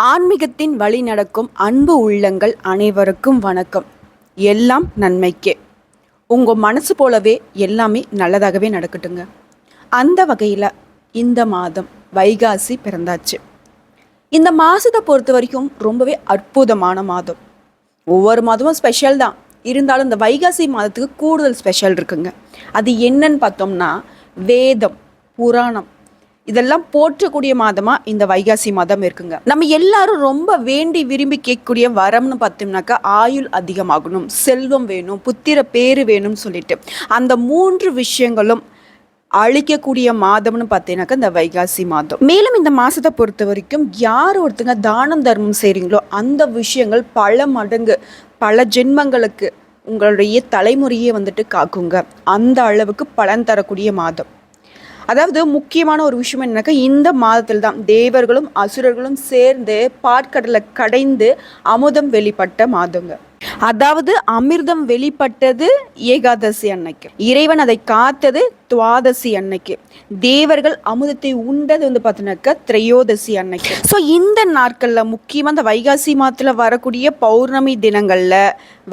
ஆன்மீகத்தின் வழி நடக்கும் அன்பு உள்ளங்கள் அனைவருக்கும் வணக்கம். எல்லாம் நன்மைக்கே. உங்கள் மனசு போலவே எல்லாமே நல்லதாகவே நடக்கட்டுங்க. அந்த வகையில் இந்த மாதம் வைகாசி பிறந்தாச்சு. இந்த மாதத்தை பொறுத்த வரைக்கும் ரொம்பவே அற்புதமான மாதம். ஒவ்வொரு மாதமும் ஸ்பெஷல் தான், இருந்தாலும் இந்த வைகாசி மாதத்துக்கு கூடுதல் ஸ்பெஷல் இருக்குங்க. அது என்னன்னு பார்த்தோம்னா, வேதம், புராணம் இதெல்லாம் போற்றக்கூடிய மாதமாக இந்த வைகாசி மாதம் இருக்குங்க. நம்ம எல்லாரும் ரொம்ப வேண்டி விரும்பி கேட்கக்கூடிய வரம்னு பார்த்தோம்னாக்கா, ஆயுள் அதிகமாகணும், செல்வம் வேணும், புத்திர பேரு வேணும்னு சொல்லிட்டு அந்த 3 விஷயங்களும் அழிக்கக்கூடிய மாதம்னு பார்த்தீங்கன்னாக்கா இந்த வைகாசி மாதம். மேலும் இந்த மாதத்தை பொறுத்த வரைக்கும் யார் ஒருத்தங்க தானம் தர்மம் செய்கிறீங்களோ அந்த விஷயங்கள் பல மடங்கு பல ஜென்மங்களுக்கு உங்களுடைய தலைமுறையே காக்குங்க. அந்த அளவுக்கு பலன் தரக்கூடிய மாதம். அதாவது முக்கியமான ஒரு விஷயம் என்னன்னாக்கா, இந்த மாதத்தில் தான் தேவர்களும் அசுரர்களும் சேர்ந்து பாற்கடலை கடைந்து அமுதம் வெளிப்பட்ட மாதங்க. அதாவது அமிர்தம் வெளிப்பட்டது ஏகாதசி அன்னைக்கு, இறைவன் அதை காத்தது துவாதசி அன்னைக்கு, தேவர்கள் அமுதத்தை உண்டது பார்த்தீங்கன்னாக்கா திரையோதசி அன்னைக்கு. ஸோ இந்த நாட்களில் முக்கியமாக இந்த வைகாசி மாதத்தில் வரக்கூடிய பௌர்ணமி தினங்களில்,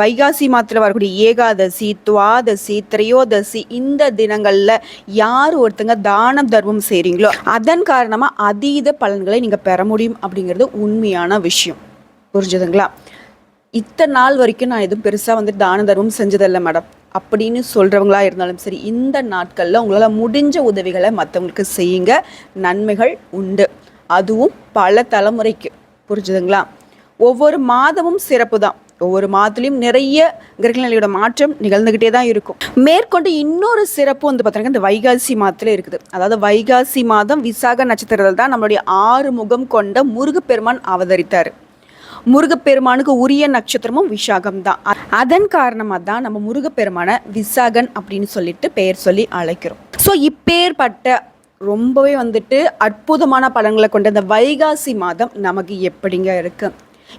வைகாசி மாதத்தில் வரக்கூடிய ஏகாதசி, துவாதசி, திரையோதசி இந்த தினங்களில் யார் ஒருத்தங்க தானம் தர்மம் செய்கிறீங்களோ அதன் காரணமாக அதீத பலன்களை நீங்கள் பெற முடியும் அப்படிங்கிறது உண்மையான விஷயம். புரிஞ்சுதுங்களா? இத்தனை நாள் வரைக்கும் நான் எதுவும் பெருசாக தான தர்மம் செஞ்சதில்லை மேடம் அப்படின்னு சொல்கிறவங்களா இருந்தாலும் சரி, இந்த நாட்களில் உங்களால் முடிஞ்ச உதவிகளை மற்றவங்களுக்கு செய்யுங்க. நன்மைகள் உண்டு, அதுவும் பல தலைமுறைக்கு. புரிஞ்சுதுங்களா? ஒவ்வொரு மாதமும் சிறப்பு தான். ஒவ்வொரு மாதத்துலேயும் நிறைய கிரகநிலையோட மாற்றம் நிகழ்ந்துக்கிட்டே தான் இருக்கும். மேற்கொண்டு இன்னொரு சிறப்பு பார்த்தீங்கன்னா இந்த வைகாசி மாதத்தில் இருக்குது. அதாவது வைகாசி மாதம் விசாக நட்சத்திரத்தில் தான் நம்மளுடைய 6 முகம் கொண்ட முருகப்பெருமான் அவதரித்தார். முருகப்பெருமானுக்கு உரிய நட்சத்திரமும் விசாகம் தான். அதன் காரணமாக தான் நம்ம முருகப்பெருமான விசாகன் அப்படின்னு சொல்லிட்டு பெயர் சொல்லி அழைக்கிறோம். ஸோ இப்பேற்பட்ட ரொம்பவே அற்புதமான பலன்களை கொண்ட இந்த வைகாசி மாதம் நமக்கு எப்படிங்க இருக்கு?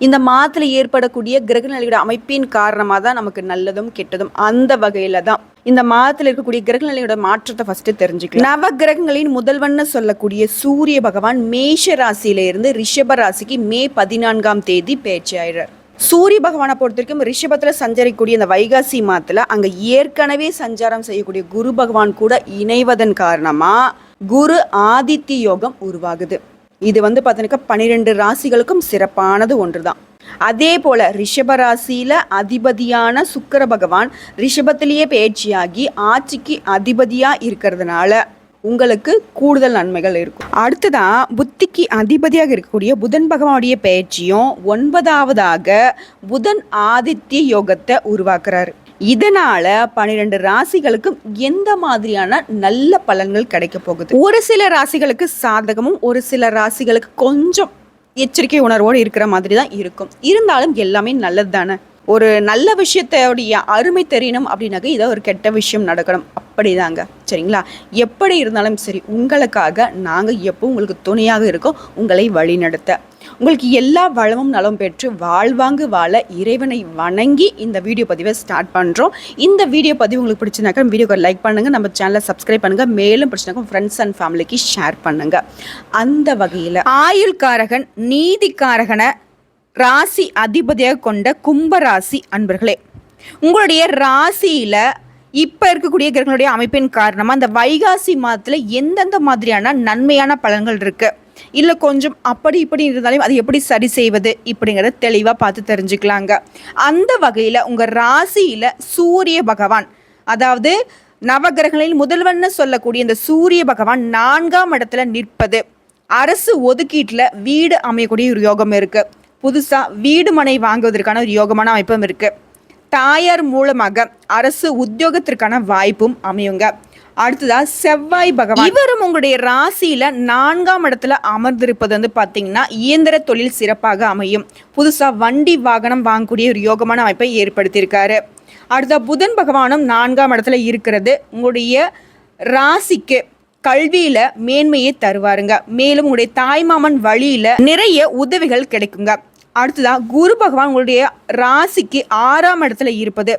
இந்த மாதத்தில் ஏற்படக்கூடிய கிரகநிலையோட அமைப்பின் காரணமாக தான் நமக்கு நல்லதும் கெட்டதும். அந்த வகையில் தான் இந்த மாதத்தில் இருக்கக்கூடிய கிரகநிலையோட மாற்றத்தை ஃபர்ஸ்ட் தெரிஞ்சுக்கலாம். நவ கிரகங்களின் முதல்வன்னு சொல்லக்கூடிய சூரிய பகவான் மேஷ ராசியிலிருந்து ரிஷப ராசிக்கு மே 14ஆம் தேதி பேச்சு ஆயிடுறார். சூரிய பகவானை பொறுத்த வரைக்கும் ரிஷபத்தில் சஞ்சரிக்கக்கூடிய இந்த வைகாசி மாதத்தில் அங்கே ஏற்கனவே சஞ்சாரம் செய்யக்கூடிய குரு பகவான் கூட இணைவதன் காரணமாக குரு ஆதித்ய யோகம் உருவாகுது. இது பார்த்தீங்கன்னா 12 ராசிகளுக்கும் சிறப்பானது ஒன்று தான். அதே போல ரிஷப ராசியில அதிபதியான சுக்கிர பகவான் ரிஷபத்திலேயே பயிற்சியாகி ஆட்சிக்கு அதிபதியா இருக்கிறதுனால உங்களுக்கு கூடுதல் நன்மைகள் இருக்கும். அடுத்ததான் புத்திக்கு அதிபதியாக இருக்கக்கூடிய புதன் பகவானுடைய பயிற்சியும் 9ஆவதாக புதன் ஆதித்ய யோகத்தை உருவாக்குறாரு. இதனால 12 ராசிகளுக்கும் எந்த மாதிரியான நல்ல பலன்கள் கிடைக்க போகுது? ஒரு சில ராசிகளுக்கு சாதகமும் ஒரு சில ராசிகளுக்கு கொஞ்சம் எச்சரிக்கை உணர்வோடு இருக்கிற மாதிரி தான் இருக்கும். இருந்தாலும் எல்லாமே நல்லது தானே. ஒரு நல்ல விஷயத்தோடைய அருமை தெரியணும் அப்படின்னாக்க இதை ஒரு கெட்ட விஷயம் நடக்கணும், அப்படிதாங்க. சரிங்களா? எப்படி இருந்தாலும் சரி, உங்களுக்காக நாங்கள் எப்போ உங்களுக்கு துணையாக இருக்கோம், உங்களை வழிநடத்த. உங்களுக்கு எல்லா வளமும் நலம் பெற்று வாழ்வாங்கு வாழ இறைவனை வணங்கி இந்த வீடியோ பதிவை ஸ்டார்ட் பண்ணுறோம். இந்த வீடியோ பதிவு உங்களுக்கு பிடிச்சினாக்கா வீடியோக்கு லைக் பண்ணுங்கள், நம்ம சேனலை சப்ஸ்கிரைப் பண்ணுங்கள், மேலும் பிடிச்சினாக்கா ஃப்ரெண்ட்ஸ் அண்ட் ஃபேமிலிக்கு ஷேர் பண்ணுங்கள். அந்த வகையில் ஆயுள்காரகன் நீதிக்காரகனை ராசி அதிபதியாக கொண்ட கும்பராசி அன்பர்களே, உங்களுடைய ராசியில் இப்போ இருக்கக்கூடிய கிரகங்களுடைய அமைப்பின் காரணமாக அந்த வைகாசி மாதத்தில் எந்தெந்த மாதிரியான நன்மையான பலன்கள் இருக்குது, இல்லை கொஞ்சம் அப்படி இப்படி இருந்தாலும் அதை எப்படி சரி செய்வது இப்படிங்கிறத தெளிவாக பார்த்து தெரிஞ்சுக்கலாங்க. அந்த வகையில் உங்கள் ராசியில் சூரிய பகவான், அதாவது நவகிரகங்களில் முதல்வன்னு சொல்லக்கூடிய இந்த சூரிய பகவான் 4ஆம் இடத்துல நிற்பது, அரசு ஒதுக்கீட்டில் வீடு அமையக்கூடிய ஒரு யோகம் இருக்குது. புதுசாக வீடு மனை வாங்குவதற்கான ஒரு யோகமான அமைப்பும் இருக்குது. தாயார் மூலமாக அரசு உத்தியோகத்திற்கான வாய்ப்பும் அமையுங்க. அடுத்ததாக செவ்வாய் பகவான், இவரும் உங்களுடைய ராசியில் 4ஆம் இடத்துல அமர்ந்திருப்பது பார்த்தீங்கன்னா இயந்திர தொழில் சிறப்பாக அமையும். புதுசாக வண்டி வாகனம் வாங்கக்கூடிய ஒரு யோகமான அமைப்பை ஏற்படுத்தியிருக்காரு. அடுத்த புதன் பகவானும் 4ஆம் இடத்துல இருக்கிறது உங்களுடைய ராசிக்கு கல்வியில மேன்மையை தருவாருங்க. மேலும் உங்களுடைய தாய்மாமன் வழியில நிறைய உதவிகள் கிடைக்குங்க. அடுத்ததாக குரு பகவான் உங்களுடைய ராசிக்கு 6ஆம் இடத்துல இருப்பது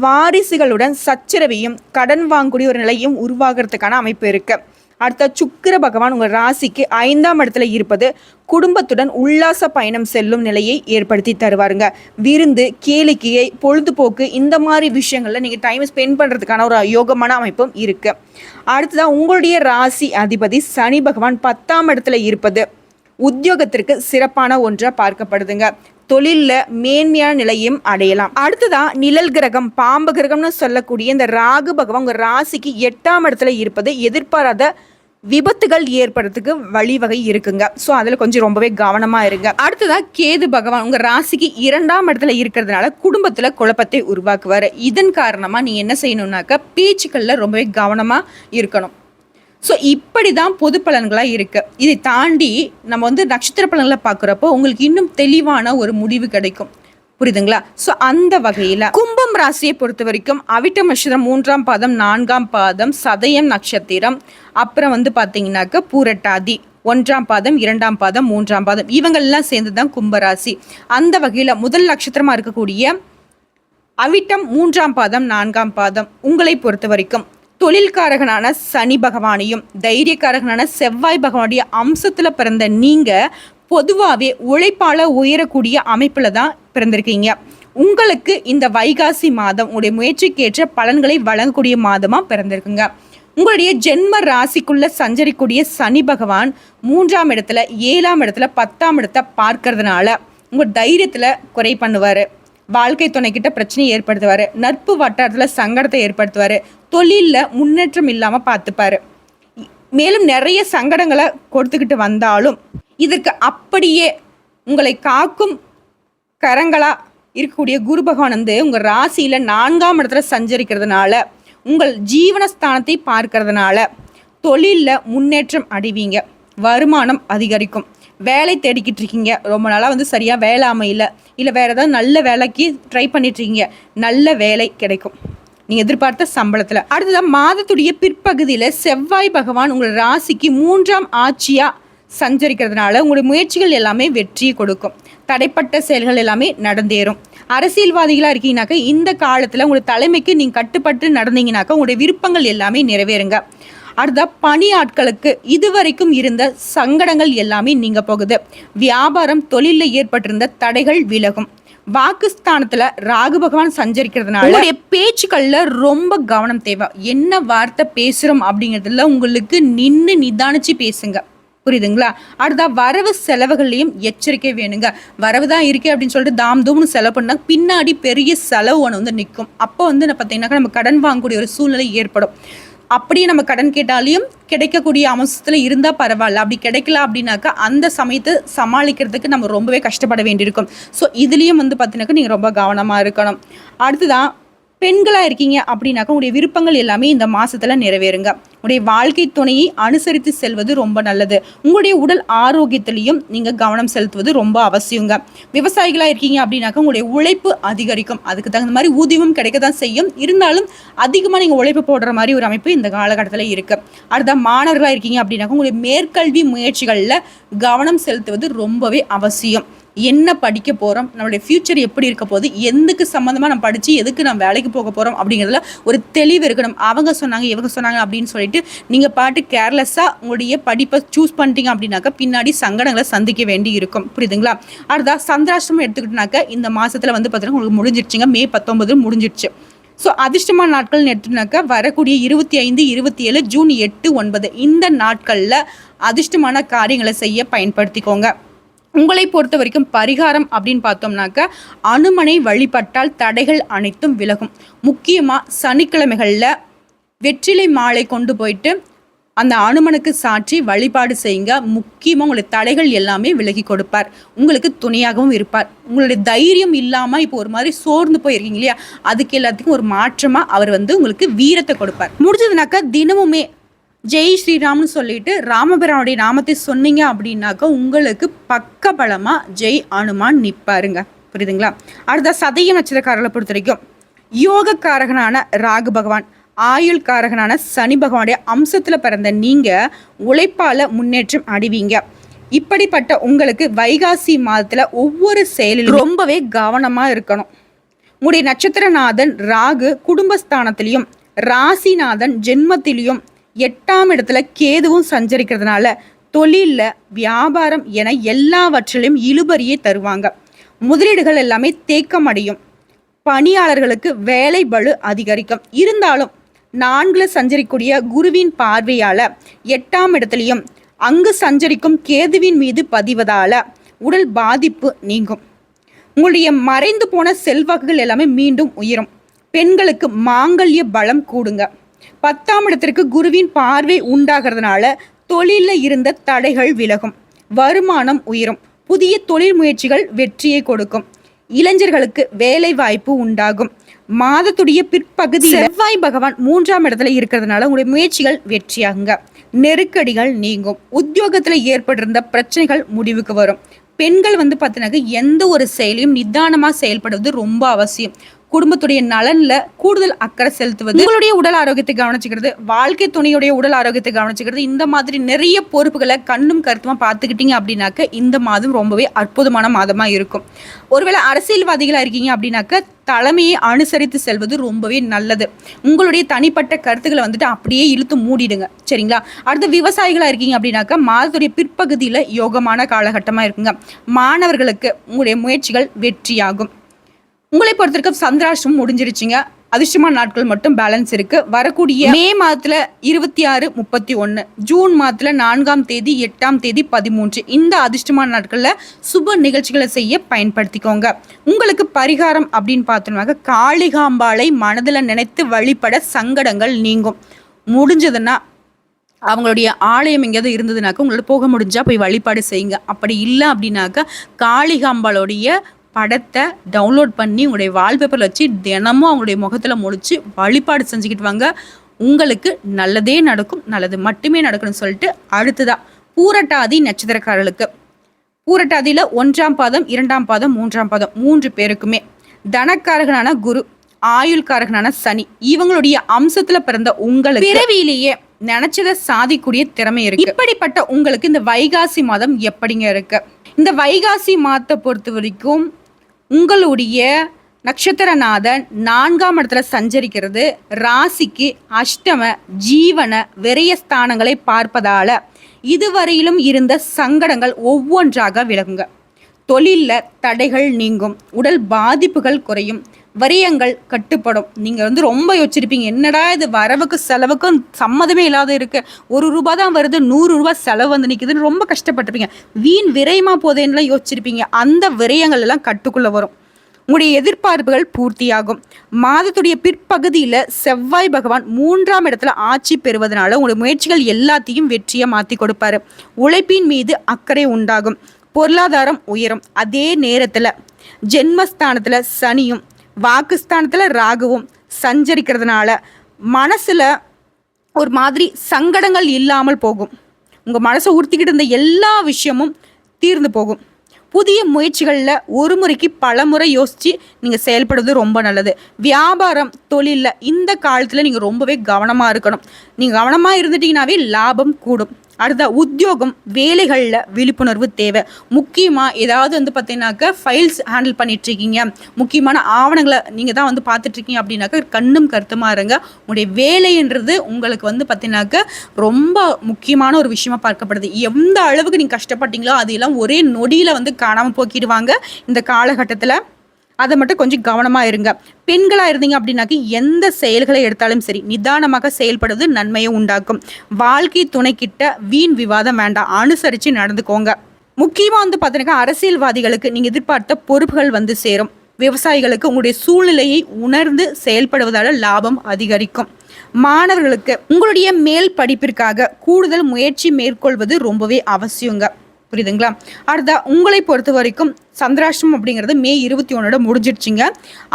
வாரிசுகளுடன் சச்சரவையும் கடன் வாங்கக்கூடிய ஒரு நிலையும் உருவாகிறதுக்கான அமைப்பு இருக்கு. அடுத்த சுக்கிர பகவான் உங்கள் ராசிக்கு 5ஆம் இடத்துல இருப்பது குடும்பத்துடன் உல்லாச பயணம் செல்லும் நிலையை ஏற்படுத்தி தருவாருங்க. விருந்து, கேளிக்கையை, பொழுதுபோக்கு இந்த மாதிரி விஷயங்களில் நீங்கள் டைம் ஸ்பெண்ட் பண்ணுறதுக்கான ஒரு யோகமான அமைப்பும் இருக்குது. அடுத்ததான் உங்களுடைய ராசி அதிபதி சனி பகவான் 10ஆம் இடத்துல இருப்பது உத்தியோகத்திற்கு சிறப்பான ஒன்றாக பார்க்கப்படுதுங்க. தொழிலில் மேன்மையான நிலையும் அடையலாம். அடுத்ததான் நிழல் கிரகம், பாம்பு கிரகம்னு சொல்லக்கூடிய இந்த ராகு பகவான் உங்கள் ராசிக்கு 8ஆம் இடத்துல இருப்பது எதிர்பாராத விபத்துகள் ஏற்படுறதுக்கு வழிவகை இருக்குங்க. ஸோ அதில் கொஞ்சம் ரொம்பவே கவனமாக இருங்க. அடுத்ததாக கேது பகவான் உங்கள் ராசிக்கு 2ஆம் இடத்துல இருக்கிறதுனால குடும்பத்தில் குழப்பத்தை உருவாக்குவார். இதன் காரணமாக நீங்கள் என்ன செய்யணும்னாக்கா பேச்சுக்களில் ரொம்பவே கவனமாக இருக்கணும். ஸோ இப்படி தான் பொது பலன்களாக இருக்குது. இதை தாண்டி நம்ம வந்து நட்சத்திர பலன்களை பார்க்குறப்போ உங்களுக்கு இன்னும் தெளிவான ஒரு முடிவு கிடைக்கும். புரியுதுங்களா? ஸோ அந்த வகையில் கும்பம் ராசியை பொறுத்த வரைக்கும் அவிட்டம் நட்சத்திரம் 3ஆம் பாதம், 4ஆம் பாதம், சதயம் நட்சத்திரம், அப்புறம் வந்து பார்த்தீங்கன்னாக்க பூரட்டாதி 1ஆம் பாதம், 2ஆம் பாதம், 3ஆம் பாதம், இவங்கள்லாம் சேர்ந்து தான் கும்பராசி. அந்த வகையில் முதல் நட்சத்திரமாக இருக்கக்கூடிய அவிட்டம் 3ஆம் பாதம், 4ஆம் பாதம் உங்களை பொறுத்த வரைக்கும் தொழில்காரகனான சனி பகவானையும் தைரியக்காரகனான செவ்வாய் பகவானுடைய அம்சத்தில் பிறந்த நீங்கள் பொதுவாகவே உழைப்பால் உயரக்கூடிய அமைப்பில் தான் பிறந்திருக்கீங்க. உங்களுக்கு இந்த வைகாசி மாதம் உங்களுடைய முயற்சிக்கேற்ற பலன்களை வழங்கக்கூடிய மாதமாக பிறந்திருக்குங்க. உங்களுடைய ஜென்ம ராசிக்குள்ள சஞ்சரிக்கூடிய சனி பகவான் 3ஆம் இடத்துல, 7ஆம் இடத்துல, 10ஆம் இடத்தை பார்க்கறதுனால உங்கள் தைரியத்தில் குறை பண்ணுவார். வாழ்க்கை துணைக்கிட்ட பிரச்சனையை ஏற்படுத்துவார். நட்பு வட்டாரத்தில் சங்கடத்தை ஏற்படுத்துவார். தொழிலில் முன்னேற்றம் இல்லாமல் பார்த்துப்பார். மேலும் நிறைய சங்கடங்களை கொடுத்துக்கிட்டு வந்தாலும் இதற்கு அப்படியே உங்களை காக்கும் கரங்களாக இருக்கக்கூடிய குரு பகவான் வந்து உங்கள் ராசியில் 4ஆம் இடத்துல சஞ்சரிக்கிறதுனால உங்கள் ஜீவனஸ்தானத்தை பார்க்கறதுனால தொழிலில் முன்னேற்றம் அடைவீங்க. வருமானம் அதிகரிக்கும். வேலை தேடிக்கிட்டு இருக்கீங்க, ரொம்ப நாளாக வந்து சரியாக வேலை அமையல, இல்லை வேறு ஏதாவது நல்ல வேலைக்கு ட்ரை பண்ணிட்டுருக்கீங்க, நல்ல வேலை கிடைக்கும் நீங்கள் எதிர்பார்த்த சம்பளத்தில். அடுத்ததான் மாதத்துடைய பிற்பகுதியில் செவ்வாய் பகவான் உங்கள் ராசிக்கு 3ஆம் ஆட்சியாக சஞ்சரிக்கிறதுனால உங்களுடைய முயற்சிகள் எல்லாமே வெற்றியை கொடுக்கும். தடைப்பட்ட செயல்கள் எல்லாமே நடந்தேறும். அரசியல்வாதிகளாக இருக்கீங்கனாக்கா இந்த காலத்தில் உங்களுடைய தலைமைக்கு நீங்கள் கட்டுப்பட்டு நடந்தீங்கனாக்கா உங்களுடைய விருப்பங்கள் எல்லாமே நிறைவேறுங்க. அடுத்த பணி ஆட்களுக்கு இதுவரைக்கும் இருந்த சங்கடங்கள் எல்லாமே நீங்க போகுது. வியாபாரம், தொழிலில் ஏற்பட்டிருந்த தடைகள் விலகும். வாக்குஸ்தானத்துல ராகு பகவான் சஞ்சரிக்கிறதுனால உங்களுடைய பேச்சுக்கள்ல ரொம்ப கவனம் தேவை. என்ன வார்த்தை பேசுறோம் அப்படிங்கிறதுல உங்களுக்கு நின்று நிதானிச்சு பேசுங்க. புரியுதுங்களா? அடுத்தா வரவு செலவுகள்லையும் எச்சரிக்கை வேணுங்க. வரவு தான் இருக்கே அப்படின்னு சொல்லிட்டு தாம் தூம்னு செலவு பண்ணால் பின்னாடி பெரிய செலவு ஒன்று வந்து நிற்கும். அப்போ வந்து பார்த்தீங்கன்னாக்கா நம்ம கடன் வாங்கக்கூடிய ஒரு சூழ்நிலை ஏற்படும். அப்படியே நம்ம கடன் கேட்டாலையும் கிடைக்கக்கூடிய அம்சத்தில் இருந்தால் பரவாயில்ல. அப்படி கிடைக்கல அப்படின்னாக்கா அந்த சமயத்தை சமாளிக்கிறதுக்கு நம்ம ரொம்பவே கஷ்டப்பட வேண்டியிருக்கும். ஸோ இதுலேயும் வந்து பார்த்தீங்கன்னாக்கா நீங்கள் ரொம்ப கவனமாக இருக்கணும். அடுத்ததான் பெண்களாக இருக்கீங்க அப்படின்னாக்கா உங்களுடைய விருப்பங்கள் எல்லாமே இந்த மாதத்தில் நிறைவேறுங்க. உங்களுடைய வாழ்க்கை துணையை அனுசரித்து செல்வது ரொம்ப நல்லது. உங்களுடைய உடல் ஆரோக்கியத்திலையும் நீங்கள் கவனம் செலுத்துவது ரொம்ப அவசியங்க. விவசாயிகளாக இருக்கீங்க அப்படின்னாக்கா உங்களுடைய உழைப்பு அதிகரிக்கும். அதுக்கு தகுந்த மாதிரி ஊதியமும் கிடைக்க தான் செய்யும். இருந்தாலும் அதிகமாக நீங்கள் உழைப்பு போடுற மாதிரி ஒரு அமைப்பு இந்த காலகட்டத்தில் இருக்குது. அடுத்த மாணவர்களாக இருக்கீங்க அப்படின்னாக்கா உங்களுடைய மேற்கல்வி முயற்சிகளில் கவனம் செலுத்துவது ரொம்பவே அவசியம். என்ன படிக்க போகிறோம், நம்மளுடைய ஃப்யூச்சர் எப்படி இருக்க போகுது, எதுக்கு சம்மந்தமாக நம்ம படித்து எதுக்கு நம்ம வேலைக்கு போக போகிறோம் அப்படிங்கிறதுல ஒரு தெளிவு இருக்கணும். அவங்க சொன்னாங்க இவங்க சொன்னாங்க அப்படின்னு சொல்லிட்டு நீங்கள் பாட்டு கேர்லெஸ்ஸாக உங்களுடைய படிப்பை சூஸ் பண்ணிட்டீங்க அப்படின்னாக்கா பின்னாடி சங்கடங்களை சந்திக்க வேண்டி இருக்கும். புரியுதுங்களா? அடுத்தா சந்திராஷ்டமம் எடுத்துக்கிட்டனாக்கா இந்த மாதத்தில் வந்து பார்த்தீங்கன்னா உங்களுக்கு முடிஞ்சிடுச்சுங்க. மே 19 முடிஞ்சிடுச்சு. ஸோ அதிர்ஷ்டமான நாட்கள்னு எடுத்துனாக்கா வரக்கூடிய 25, 27, ஜூன் 8, 9 இந்த நாட்களில் அதிர்ஷ்டமான காரியங்களை செய்ய பயன்படுத்திக்கோங்க. உங்களை பொறுத்த வரைக்கும் பரிகாரம் அப்படின்னு பார்த்தோம்னாக்க அனுமனை வழிபட்டால் தடைகள் அனைத்தும் விலகும். முக்கியமாக சனிக்கிழமைகளில் வெற்றிலை மாலை கொண்டு போயிட்டு அந்த அனுமனுக்கு சாற்றி வழிபாடு செய்யுங்க. முக்கியமாக உங்களுடைய தடைகள் எல்லாமே விலகி கொடுப்பார். உங்களுக்கு துணையாகவும் இருப்பார். உங்களுடைய தைரியம் இல்லாமல் இப்போ ஒரு மாதிரி சோர்ந்து போயிருக்கீங்க இல்லையா, அதுக்கு எல்லாத்துக்கும் ஒரு மாற்றமாக அவர் வந்து உங்களுக்கு வீரத்தை கொடுப்பார். முடிஞ்சதுனாக்கா தினமுமே ஜெய் ஸ்ரீராம்னு சொல்லிட்டு ராமபிரானுடைய நாமத்தை சொன்னீங்க அப்படின்னாக்கா உங்களுக்கு பக்கபலமாக ஜெய் அனுமான் நிற்பாருங்க. புரியுதுங்களா? அடுத்த சதய நட்சத்திரக்காரர்களை பொறுத்த வரைக்கும் யோகக்காரகனான ராகு பகவான், ஆயுள் காரகனான சனி பகவானுடைய அம்சத்தில் பிறந்த நீங்கள் உழைப்பால் முன்னேற்றம் அடைவீங்க. இப்படிப்பட்ட உங்களுக்கு வைகாசி மாதத்தில் ஒவ்வொரு செயலிலும் ரொம்பவே கவனமாக இருக்கணும். உங்களுடைய நட்சத்திரநாதன் ராகு குடும்பஸ்தானத்திலையும் ராசிநாதன் ஜென்மத்திலையும் 8ஆம் இடத்துல கேதுவும் சஞ்சரிக்கிறதுனால தொழிலில் வியாபாரம் என எல்லாவற்றிலும் இழுபறியை தருவாங்க. முதலீடுகள் எல்லாமே தேக்கம் அடையும். பணியாளர்களுக்கு வேலை பளு அதிகரிக்கும். இருந்தாலும் 4 சஞ்சரிக்கூடிய குருவின் பார்வையால் 8ஆம் இடத்துலையும் அங்கு சஞ்சரிக்கும் கேதுவின் மீது பதிவதால உடல் பாதிப்பு நீங்கும். உங்களுடைய மறைந்து போன செல்வாக்குகள் எல்லாமே மீண்டும் உயரும். பெண்களுக்கு மாங்கல்ய பலம் கூடுங்க. 10ஆம் இடத்திற்கு குருவின் பார்வை உண்டாகிறதுனால தொழிலில் இருந்த தடைகள் விலகும். வருமானம் உயரும். புதிய தொழில் முயற்சிகள் வெற்றியை கொடுக்கும். இளைஞர்களுக்கு வேலை வாய்ப்பு உண்டாகும். மாதத்துடைய பிற்பகுதி செவ்வாய் பகவான் 3ஆம் இடத்துல இருக்கிறதுனால உங்களுடைய முயற்சிகள் வெற்றியாகுங்க. நெருக்கடிகள் நீங்கும். உத்தியோகத்தில் ஏற்பட்டிருந்த பிரச்சனைகள் முடிவுக்கு வரும். பெண்கள் பார்த்தீங்கன்னா எந்த ஒரு செயலையும் நிதானமாக செயல்படுவது ரொம்ப அவசியம். குடும்பத்துடைய நலன்ல கூடுதல் அக்கறை செலுத்துவது, உங்களுடைய உடல் ஆரோக்கியத்தை கவனிச்சுக்கிறது, வாழ்க்கை துணையுடைய உடல் ஆரோக்கியத்தை கவனிச்சுக்கிறது, இந்த மாதிரி நிறைய பொறுப்புகளை கண்ணும் கருத்துமா பார்த்துக்கிட்டீங்க அப்படின்னாக்க இந்த மாதம் ரொம்பவே அற்புதமான மாதமா இருக்கும். ஒருவேளை அரசியல்வாதிகளா இருக்கீங்க அப்படின்னாக்க தலைமையை அனுசரித்து செல்வது ரொம்பவே நல்லது. உங்களுடைய தனிப்பட்ட கருத்துக்களை அப்படியே இழுத்து மூடிடுங்க, சரிங்களா? அடுத்து விவசாயிகளா இருக்கீங்க அப்படின்னாக்க மாதத்துடைய பிற்பகுதியில யோகமான காலகட்டமா இருக்குங்க. மாணவர்களுக்கு உங்களுடைய முயற்சிகள் வெற்றியாகும். உங்களை பொறுத்திருக்க சந்திராஷ்டிரம் முடிஞ்சிருச்சுங்க. அதிர்ஷ்டமான நாட்கள் மட்டும் பேலன்ஸ் இருக்கு. வரக்கூடிய மே மாதத்துல 26, 31, ஜூன் மாதத்துல 4ஆம் தேதி, 8ஆம் தேதி, 13 இந்த அதிர்ஷ்டமான நாட்கள்ல சுப நிகழ்ச்சிகளை செய்ய பயன்படுத்திக்கோங்க. உங்களுக்கு பரிகாரம் அப்படின்னு பார்த்தோம்னாக்க காளிகாம்பாளை மனதில் நினைத்து வழிபட சங்கடங்கள் நீங்கும். முடிஞ்சதுன்னா அவங்களுடைய ஆலயம் எங்கேயாவது இருந்ததுனாக்க உங்களோட போக முடிஞ்சா போய் வழிபாடு செய்யுங்க. அப்படி இல்லை அப்படின்னாக்க காளிகாம்பாளுடைய படத்தை டவுன்லோட் பண்ணி உங்களுடைய வால்பேப்பரில் வச்சு தினமும் அவங்களுடைய முகத்தில் முடிச்சு வழிபாடு செஞ்சுக்கிட்டு வாங்க. உங்களுக்கு நல்லதே நடக்கும், நல்லது மட்டுமே நடக்கணும்னு சொல்லிட்டு அடுத்ததா பூரட்டாதி நட்சத்திரக்காரர்களுக்கு பூரட்டாதியில் 1ஆம் பாதம், 2ஆம் பாதம், 3ஆம் பாதம் 3 பேருக்குமே தனக்காரகனான குரு, ஆயுள்காரகனான சனி இவங்களுடைய அம்சத்துல பிறந்த உங்களுக்கு பிறவியிலேயே நினைச்சதை சாதிக்கூடிய திறமை இருக்கு. இப்படிப்பட்ட உங்களுக்கு இந்த வைகாசி மாதம் எப்படிங்க இருக்கு? இந்த வைகாசி மாதத்தை பொறுத்த வரைக்கும் உங்களுடைய நட்சத்திரநாதன் 4ஆம் இடத்துல சஞ்சரிக்கிறது ராசிக்கு அஷ்டம ஜீவன விரயஸ்தானங்களை பார்ப்பதால இதுவரையிலும் இருந்த சங்கடங்கள் ஒவ்வொன்றாக விலகுங்க. தொழிலில் தடைகள் நீங்கும். உடல் பாதிப்புகள் குறையும். வரியங்கள் கட்டுப்படும். நீங்கள் ரொம்ப யோசிச்சிருப்பீங்க, என்னடா இது வரவுக்கு செலவுக்கும் சம்மதமே இல்லாத இருக்கு, 1 ரூபா தான் வருது, 100 ரூபா செலவு நிற்குதுன்னு ரொம்ப கஷ்டப்பட்டிருப்பீங்க. வீண் விரயமா போதேன்னுலாம் யோசிச்சிருப்பீங்க. அந்த விரயங்கள் எல்லாம் கட்டுக்குள்ளே வரும். உங்களுடைய எதிர்பார்ப்புகள் பூர்த்தியாகும். மாதத்துடைய பிற்பகுதியில் செவ்வாய் பகவான் 3ஆம் இடத்துல ஆட்சி பெறுவதனால உங்களுடைய முயற்சிகள் எல்லாத்தையும் வெற்றியை மாற்றி கொடுப்பாரு. உழைப்பின் மீது அக்கறை உண்டாகும். பொருளாதாரம் உயரும். அதே நேரத்தில் ஜென்மஸ்தானத்தில் சனியும் வாக்குஸ்தானத்தில் ராகுவும் சஞ்சரிக்கிறதுனால மனசில் ஒரு மாதிரி சங்கடங்கள் இல்லாமல் போகும். உங்கள் மனசை உறுத்திக்கிட்டு இருந்த எல்லா விஷயமும் தீர்ந்து போகும். புதிய முயற்சிகளில் ஒரு முறைக்கு பல முறை யோசித்து நீங்கள் செயல்படுவது ரொம்ப நல்லது. வியாபாரம் தொழிலில் இந்த காலத்தில் நீங்கள் ரொம்பவே கவனமாக இருக்கணும். நீங்கள் கவனமாக இருந்துட்டீங்கன்னாவே லாபம் கூடும். அடுத்த உத்தியோகம் வேலைகளில் விழிப்புணர்வு தேவை. முக்கியமாக ஏதாவது பார்த்தீங்கன்னாக்க ஃபைல்ஸ் ஹேண்டில் பண்ணிகிட்ருக்கீங்க, முக்கியமான ஆவணங்களை நீங்கள் தான் பார்த்துட்ருக்கீங்க அப்படின்னாக்க கண்ணும் கருத்துமாக இருங்க. உங்களுடைய வேலைன்றது உங்களுக்கு பார்த்தீங்கன்னாக்க ரொம்ப முக்கியமான ஒரு விஷயமா பார்க்கப்படுது. எந்த அளவுக்கு நீங்கள் கஷ்டப்பட்டீங்களோ அதையெல்லாம் ஒரே நொடியில் காணாமல் போக்கிடுவாங்க இந்த காலகட்டத்தில். அதை மட்டும் கொஞ்சம் கவனமாக இருங்க. பெண்களாக இருந்தீங்க அப்படின்னாக்கி எந்த செயல்களை எடுத்தாலும் சரி நிதானமாக செயல்படுவது நன்மையை உண்டாக்கும். வாழ்க்கை துணைக்கிட்ட வீண் விவாதம் வேண்டாம், அனுசரித்து நடந்துக்கோங்க. முக்கியமாக பார்த்தீங்கன்னா அரசியல்வாதிகளுக்கு நீங்கள் எதிர்பார்த்த பொறுப்புகள் சேரும். விவசாயிகளுக்கு உங்களுடைய சூழ்நிலையை உணர்ந்து செயல்படுவதால் லாபம் அதிகரிக்கும். மாணவர்களுக்கு உங்களுடைய மேல் படிப்பிற்காக கூடுதல் முயற்சி மேற்கொள்வது ரொம்பவே அவசியங்க. புரியுதுங்களா? அடுத்தா உங்களை பொறுத்த வரைக்கும் சந்திராஷ்டிரம் அப்படிங்கிறது மே 21 முடிஞ்சிடுச்சிங்க.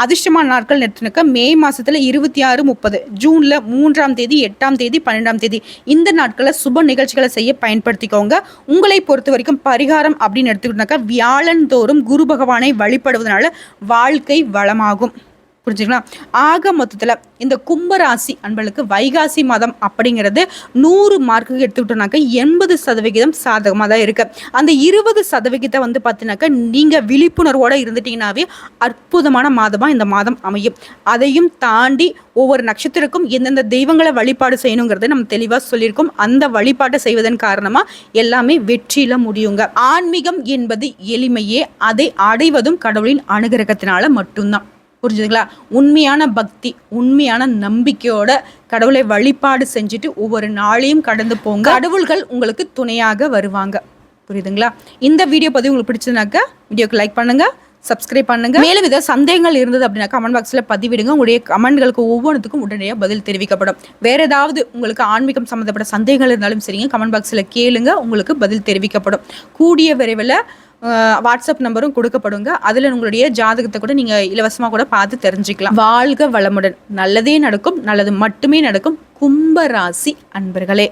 அதிர்ஷ்டமான நாட்கள் நெட்டுனுக்க மே மாதத்தில் 26, 30, ஜூனில் 3ஆம் தேதி, 8ஆம் தேதி, 12ஆம் தேதி இந்த நாட்களில் சுப நிகழ்ச்சிகளை செய்ய பயன்படுத்திக்கோங்க. உங்களை பொறுத்த வரைக்கும் பரிகாரம் அப்படின்னு எடுத்துக்கிட்டாக்கா வியாழன் தோறும் குரு பகவானை வழிபடுவதனால வாழ்க்கை வளமாகும். புரிஞ்சுங்களா? ஆக மொத்தத்தில் இந்த கும்பராசி அன்பர்களுக்கு வைகாசி மாதம் அப்படிங்கிறது 100 மார்க்குக்கு எடுத்துக்கிட்டோம்னாக்க 80% சாதகமாக தான் இருக்கு. அந்த 20% வந்து பார்த்தீங்கன்னாக்கா நீங்கள் விழிப்புணர்வோடு இருந்துட்டீங்கன்னாவே அற்புதமான மாதமாக இந்த மாதம் அமையும். அதையும் தாண்டி ஒவ்வொரு நட்சத்திரக்கும் எந்தெந்த தெய்வங்களை வழிபாடு செய்யணுங்கிறத நம்ம தெளிவாக சொல்லியிருக்கோம். அந்த வழிபாட்டை செய்வதன் காரணமாக எல்லாமே வெற்றியில் முடியுங்க. ஆன்மீகம் என்பது எளிமையே, அதை அடைவதும் கடவுளின் அனுகிரகத்தினால மட்டும்தான். புரிஞ்சுதுங்களா? உண்மையான பக்தி, உண்மையான நம்பிக்கையோட கடவுளை வழிபாடு செஞ்சுட்டு ஒவ்வொரு நாளையும் கடந்து போங்க. கடவுள்கள் உங்களுக்கு துணையாக வருவாங்க. புரியுதுங்களா? இந்த வீடியோ பதிவு உங்களுக்கு பிடிச்சதுனாக்கா வீடியோக்கு லைக் பண்ணுங்க, சப்ஸ்கிரைப் பண்ணுங்க. மேலும் ஏதாவது சந்தேகங்கள் இருந்தது அப்படின்னா கமெண்ட் பாக்ஸில் பதிவிடுங்க. உங்களுடைய கமெண்ட்களுக்கு ஒவ்வொன்றுத்துக்கும் உடனடியாக பதில் தெரிவிக்கப்படும். வேற ஏதாவது உங்களுக்கு ஆன்மீகம் சம்மந்தப்பட்ட சந்தேகங்கள் இருந்தாலும் சரிங்க, கமெண்ட் பாக்ஸில் கேளுங்க, உங்களுக்கு பதில் தெரிவிக்கப்படும். கூடிய விரைவில் வாட்ஸ்அப் நம்பரும் கொடுக்கப்படுங்க. அதில் உங்களுடைய ஜாதகத்தை கூட நீங்கள் இலவசமாக கூட பார்த்து தெரிஞ்சுக்கலாம். வாழ்க வளமுடன். நல்லதே நடக்கும், நல்லது மட்டுமே நடக்கும். கும்பராசி அன்பர்களே.